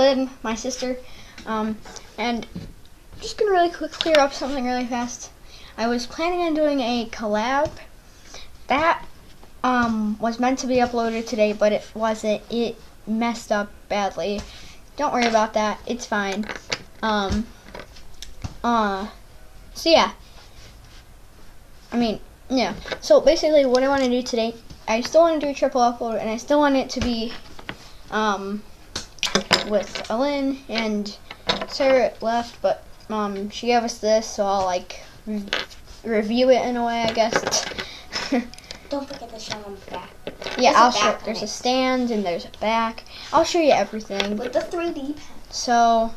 Alin, my sister, and I'm just gonna really quick clear up something really fast. I was planning on doing a collab that was meant to be uploaded today, but it wasn't. It messed up badly. Don't worry about that. It's fine. So yeah. Yeah. So basically, what I want to do today, I still want to do a triple upload, and I still want it to be with Alin, and Sarah left, but she gave us this, so I'll like review it in a way, I guess. Don't forget to show them the back. Yeah, I'll show. There's a stand and there's a back. I'll show you everything with the 3D pen. So,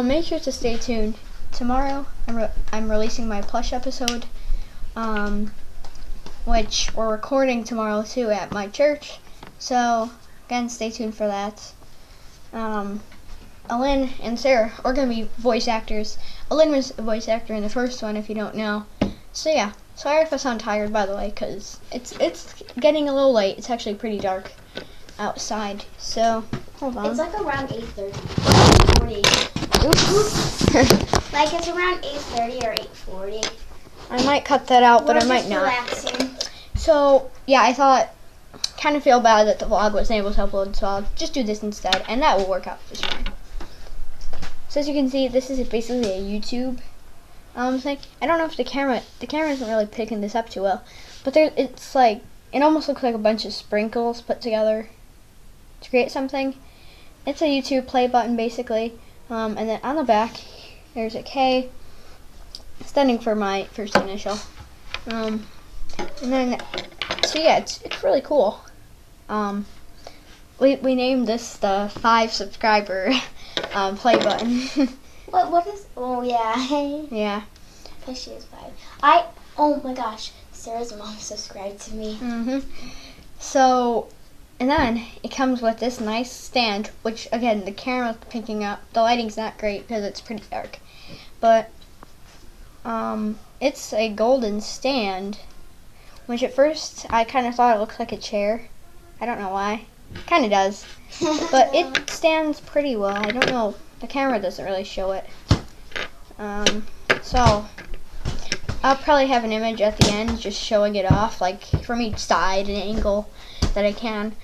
make sure to stay tuned. Tomorrow, I'm releasing my plush episode, which we're recording tomorrow too at my church. So, again, stay tuned for that. Alin and Sarah are going to be voice actors. Alin was a voice actor in the first one, if you don't know. So yeah, sorry if I sound tired, by the way, because it's getting a little late. It's actually pretty dark outside. So, hold on. It's like around 8:30, 8:40. Oops. Like it's around 8:30 or 8:40. I might cut that out, but I might not. Relaxing. So, yeah, I thought, kind of feel bad that the vlog wasn't able to upload, so I'll just do this instead, and that will work out just fine. So as you can see, this is basically a YouTube thing. I don't know if the camera isn't really picking this up too well, but it's like, it almost looks like a bunch of sprinkles put together to create something. It's a YouTube play button basically, and then on the back there's a K standing for my first initial, and then so yeah, it's really cool. We named this the 5 subscriber play button. What is? Oh yeah. Yeah. Because she is 5. Oh my gosh, Sarah's mom subscribed to me. So, and then it comes with this nice stand, which again the camera's picking up. The lighting's not great because it's pretty dark, but it's a golden stand, which at first I kind of thought it looked like a chair. I don't know why. Kind of does, but it stands pretty well. I don't know. The camera doesn't really show it. So I'll probably have an image at the end just showing it off, like from each side, an angle that I can.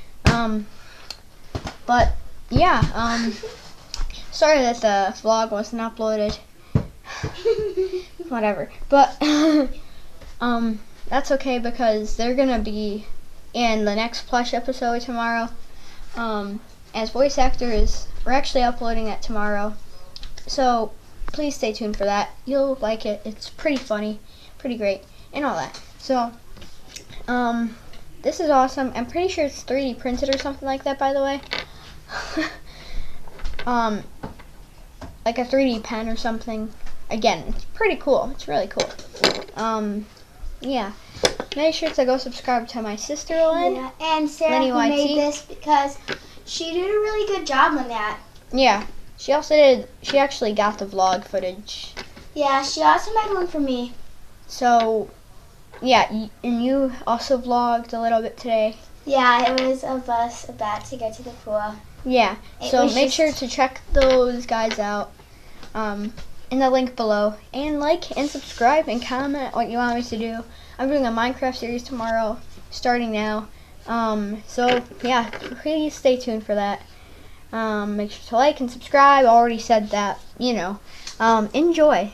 But yeah, sorry that the vlog wasn't uploaded. Whatever. But that's okay because they're gonna be in the next plush episode tomorrow. As voice actors, we're actually uploading that tomorrow. So please stay tuned for that. You'll like it. It's pretty funny, pretty great, and all that. So, this is awesome. I'm pretty sure it's 3D printed or something like that, by the way. Like a 3D pen or something. Again, it's pretty cool. It's really cool. Yeah. Make sure to go subscribe to my sister, Lynn. Yeah, and Sarah who made this because she did a really good job on that. Yeah. She actually got the vlog footage. Yeah, she also made one for me. So, yeah, and you also vlogged a little bit today. Yeah, it was of us about to go to the pool. Yeah, so make sure to check those guys out in the link below. And like and subscribe and comment what you want me to do. I'm doing a Minecraft series tomorrow, starting now. So, yeah, please stay tuned for that. Make sure to like and subscribe. I already said that, you know. Enjoy.